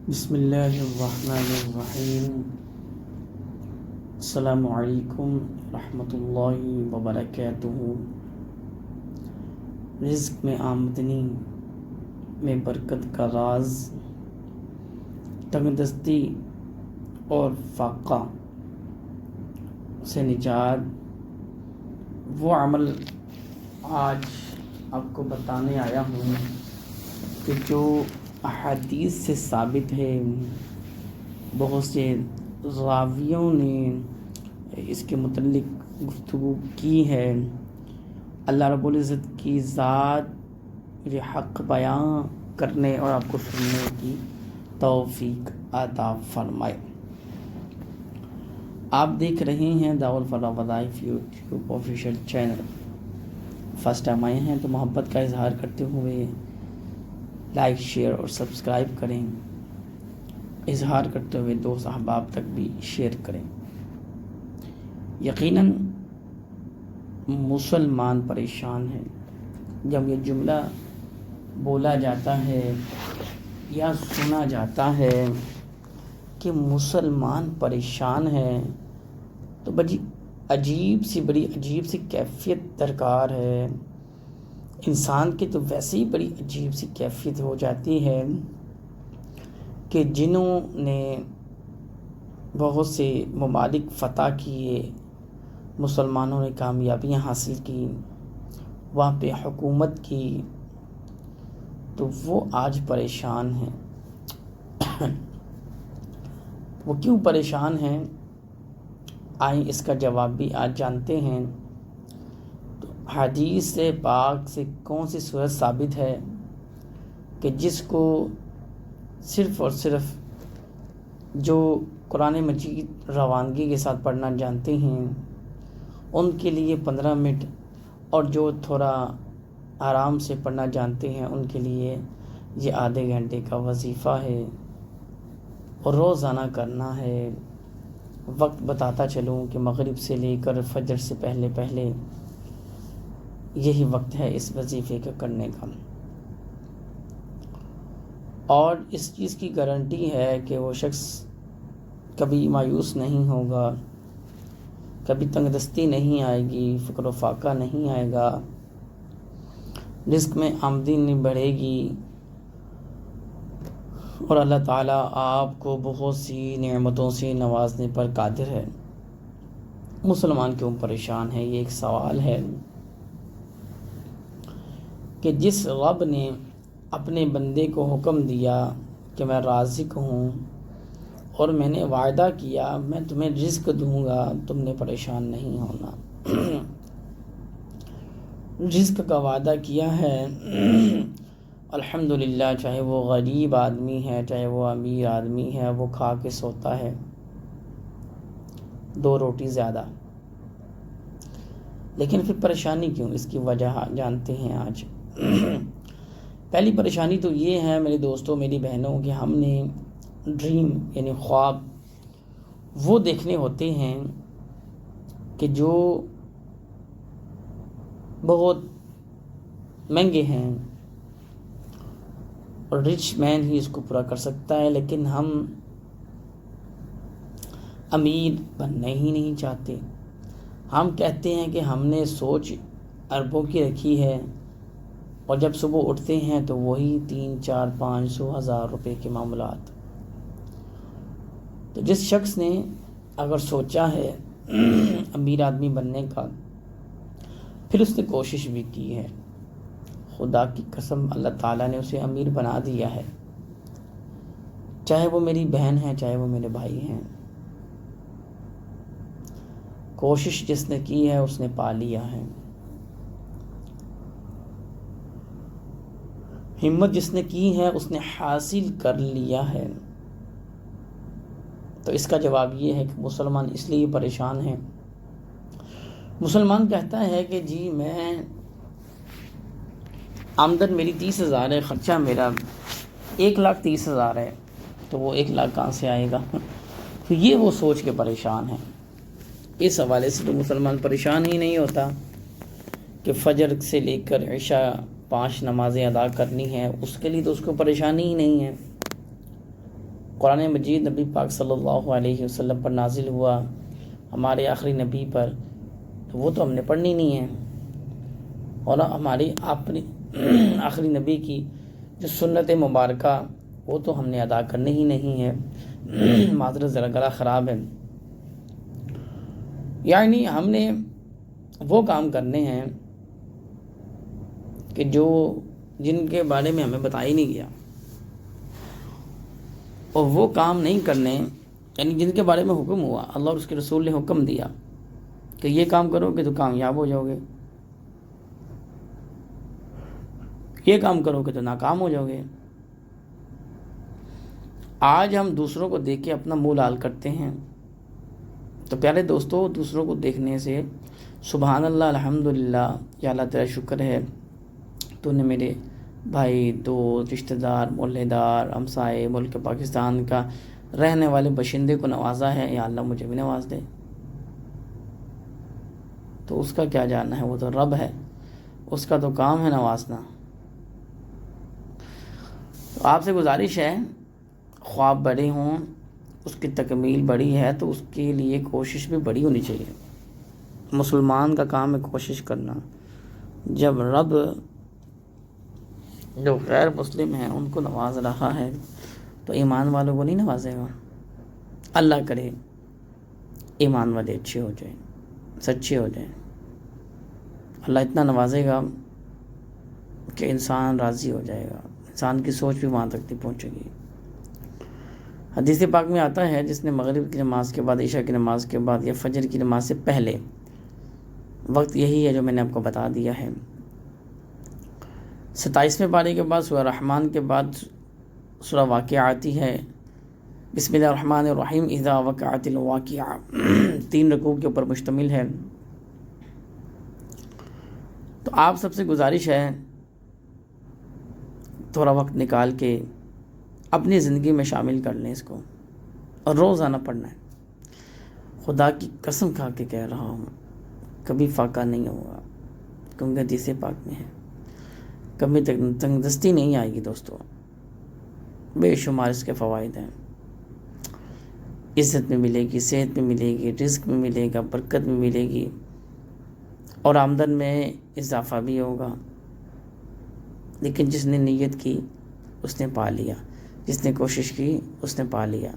بسم اللہ الرحمن الرحیم۔ السلام علیکم ورحمۃ اللہ وبرکاتہ۔ رزق میں آمدنی میں برکت کا راز، تنگ دستی اور فاقہ سے نجات، وہ عمل آج آپ کو بتانے آیا ہوں کہ جو احادیث سے ثابت ہے۔ بہت سے راویوں نے اس کے متعلق گفتگو کی ہے۔ اللہ رب العزت کی ذات یہ حق بیان کرنے اور آپ کو سننے کی توفیق عطا فرمائے۔ آپ دیکھ رہے ہیں دعوت الفلاح وظائف YouTube official channel. First time آئے ہیں تو محبت کا اظہار کرتے ہوئے لائک، شیئر اور سبسکرائب کریں۔ اظہار کرتے ہوئے دوست احباب تک بھی شیئر کریں۔ یقیناً مسلمان پریشان ہیں۔ جب یہ جملہ بولا جاتا ہے یا سنا جاتا ہے کہ مسلمان پریشان ہے تو بڑی عجیب سی کیفیت درکار ہے۔ انسان کی تو ویسے ہی بڑی عجیب سی کیفیت ہو جاتی ہے کہ جنہوں نے بہت سے ممالک فتح کیے، مسلمانوں نے کامیابیاں حاصل کی، وہاں پہ حکومت کی، تو وہ آج پریشان ہیں۔ وہ کیوں پریشان ہیں؟ آئیں اس کا جواب بھی آج جانتے ہیں۔ حدیث پاک سے کون سی صورت ثابت ہے کہ جس کو صرف اور صرف جو قرآن مجید روانگی کے ساتھ پڑھنا جانتے ہیں ان کے لیے 15 منٹ، اور جو تھوڑا آرام سے پڑھنا جانتے ہیں ان کے لیے یہ آدھے گھنٹے کا وظیفہ ہے، اور روزانہ کرنا ہے۔ وقت بتاتا چلوں کہ مغرب سے لے کر فجر سے پہلے یہی وقت ہے اس وظیفے کا کرنے کا، اور اس چیز کی گارنٹی ہے کہ وہ شخص کبھی مایوس نہیں ہوگا، کبھی تنگ دستی نہیں آئے گی، فقر و فاقہ نہیں آئے گا، رزق میں آمدنی بڑھے گی، اور اللہ تعالیٰ آپ کو بہت سی نعمتوں سے نوازنے پر قادر ہے۔ مسلمان کیوں پریشان ہے؟ یہ ایک سوال ہے کہ جس رب نے اپنے بندے کو حکم دیا کہ میں رازق ہوں اور میں نے وعدہ کیا میں تمہیں رزق دوں گا، تم نے پریشان نہیں ہونا۔ رزق کا وعدہ کیا ہے، الحمدللہ، چاہے وہ غریب آدمی ہے چاہے وہ امیر آدمی ہے، وہ کھا کے سوتا ہے 2 روٹی زیادہ۔ لیکن پھر پریشانی کیوں؟ اس کی وجہ جانتے ہیں آج۔ پہلی پریشانی تو یہ ہے میرے دوستوں، میری بہنوں، کہ ہم نے ڈریم یعنی خواب وہ دیکھنے ہوتے ہیں کہ جو بہت مہنگے ہیں، اور رچ مین ہی اس کو پورا کر سکتا ہے، لیکن ہم امیر بننا ہی نہیں چاہتے۔ ہم کہتے ہیں کہ ہم نے سوچ اربوں کی رکھی ہے، اور جب صبح اٹھتے ہیں تو وہی 300، 400، 500، 1000 روپے کے معاملات۔ تو جس شخص نے اگر سوچا ہے امیر آدمی بننے کا، پھر اس نے کوشش بھی کی ہے، خدا کی قسم اللہ تعالیٰ نے اسے امیر بنا دیا ہے، چاہے وہ میری بہن ہے چاہے وہ میرے بھائی ہیں۔ کوشش جس نے کی ہے اس نے پا لیا ہے، ہمت جس نے کی ہے اس نے حاصل کر لیا ہے۔ تو اس کا جواب یہ ہے کہ مسلمان اس لیے پریشان ہیں۔ مسلمان کہتا ہے کہ جی میں آمدن میری 30,000 ہے، خرچہ میرا 1,30,000 ہے، تو وہ 1,00,000 کہاں سے آئے گا؟ تو یہ وہ سوچ کے پریشان ہیں۔ اس حوالے سے تو مسلمان پریشان ہی نہیں ہوتا کہ فجر سے لے کر عشاء 5 نمازیں ادا کرنی ہیں، اس کے لیے تو اس کو پریشانی ہی نہیں ہے۔ قرآن مجید نبی پاک صلی اللہ علیہ وسلم پر نازل ہوا، ہمارے آخری نبی پر، تو وہ تو ہم نے پڑھنی نہیں ہے، اور ہماری اپنی آخری نبی کی جو سنت مبارکہ وہ تو ہم نے ادا کرنی ہی نہیں ہے۔ معذرت ذرا گلا خراب ہے، یعنی ہم نے وہ کام کرنے ہیں کہ جن کے بارے میں ہمیں بتایا ہی نہیں گیا، اور وہ کام نہیں کرنے، یعنی جن کے بارے میں حکم ہوا، اللہ اور اس کے رسول نے حکم دیا کہ یہ کام کرو گے تو کامیاب ہو جاؤ گے، یہ کام کرو گے تو ناکام ہو جاؤ گے۔ آج ہم دوسروں کو دیکھ کے اپنا منہ لال کرتے ہیں، تو پیارے دوستو، دوسروں کو دیکھنے سے سبحان اللہ، الحمدللہ، یا اللہ تیرا شکر ہے تو نے میرے بھائی، دوست، رشتہ دار، محلے دار، ہمسائے، ملک پاکستان کا رہنے والے باشندے کو نوازا ہے، یا اللہ مجھے بھی نواز دے۔ تو اس کا کیا جاننا ہے، وہ تو رب ہے، اس کا تو کام ہے نوازنا۔ تو آپ سے گزارش ہے، خواب بڑے ہوں، اس کی تکمیل بڑی ہے تو اس کے لیے کوشش بھی بڑی ہونی چاہیے۔ مسلمان کا کام ہے کوشش کرنا۔ جب رب جو غیر مسلم ہیں ان کو نواز رہا ہے تو ایمان والوں کو نہیں نوازے گا؟ اللہ کرے ایمان والے اچھے ہو جائیں، سچے ہو جائیں، اللہ اتنا نوازے گا کہ انسان راضی ہو جائے گا، انسان کی سوچ بھی وہاں تک نہیں پہنچے گی۔ حدیث پاک میں آتا ہے، جس نے مغرب کی نماز کے بعد، عشاء کی نماز کے بعد یا فجر کی نماز سے پہلے، وقت یہی ہے جو میں نے آپ کو بتا دیا ہے، 27ویں پارے کے بعد سورہ رحمان کے بعد سورہ واقعہ آتی ہے، بسم اللہ الرحمن الرحیم، اذا وقعت الواقعہ، 3 رکوع کے اوپر مشتمل ہے۔ تو آپ سب سے گزارش ہے تھوڑا وقت نکال کے اپنی زندگی میں شامل کر لیں اس کو، اور روزانہ پڑھنا ہے۔ خدا کی قسم کھا کے کہہ رہا ہوں، کبھی فاقہ نہیں ہوگا، کیونکہ حدیث پاک میں ہے، کبھی تنگ دستی نہیں آئے گی دوستو، بے شمار اس کے فوائد ہیں۔ عزت میں ملے گی، صحت میں ملے گی، رزق میں ملے گا، برکت میں ملے گی، اور آمدن میں اضافہ بھی ہوگا۔ لیکن جس نے نیت کی اس نے پا لیا، جس نے کوشش کی اس نے پا لیا۔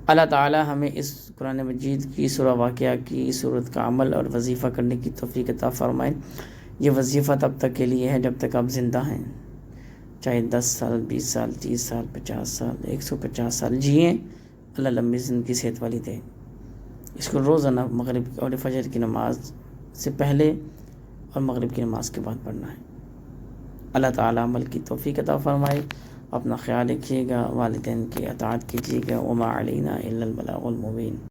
اللہ تعالی ہمیں اس قرآن مجید کی سورہ واقعہ کی صورت کا عمل اور وظیفہ کرنے کی توفیق عطا فرمائے۔ یہ وظیفہ تب تک کے لیے ہے جب تک آپ زندہ ہیں، چاہے 10 سال، 20 سال، 30 سال، 50 سال، 150 سال جئیں، اللہ لمبی زندگی صحت والی دے۔ اس کو روزانہ مغرب اور فجر کی نماز سے پہلے اور مغرب کی نماز کے بعد پڑھنا ہے۔ اللہ تعالیٰ عمل کی توفیق عطا فرمائے۔ اپنا خیال رکھیے گا، والدین کی اطاعت کیجیے گا، وما علینا الا البلاغ المبین۔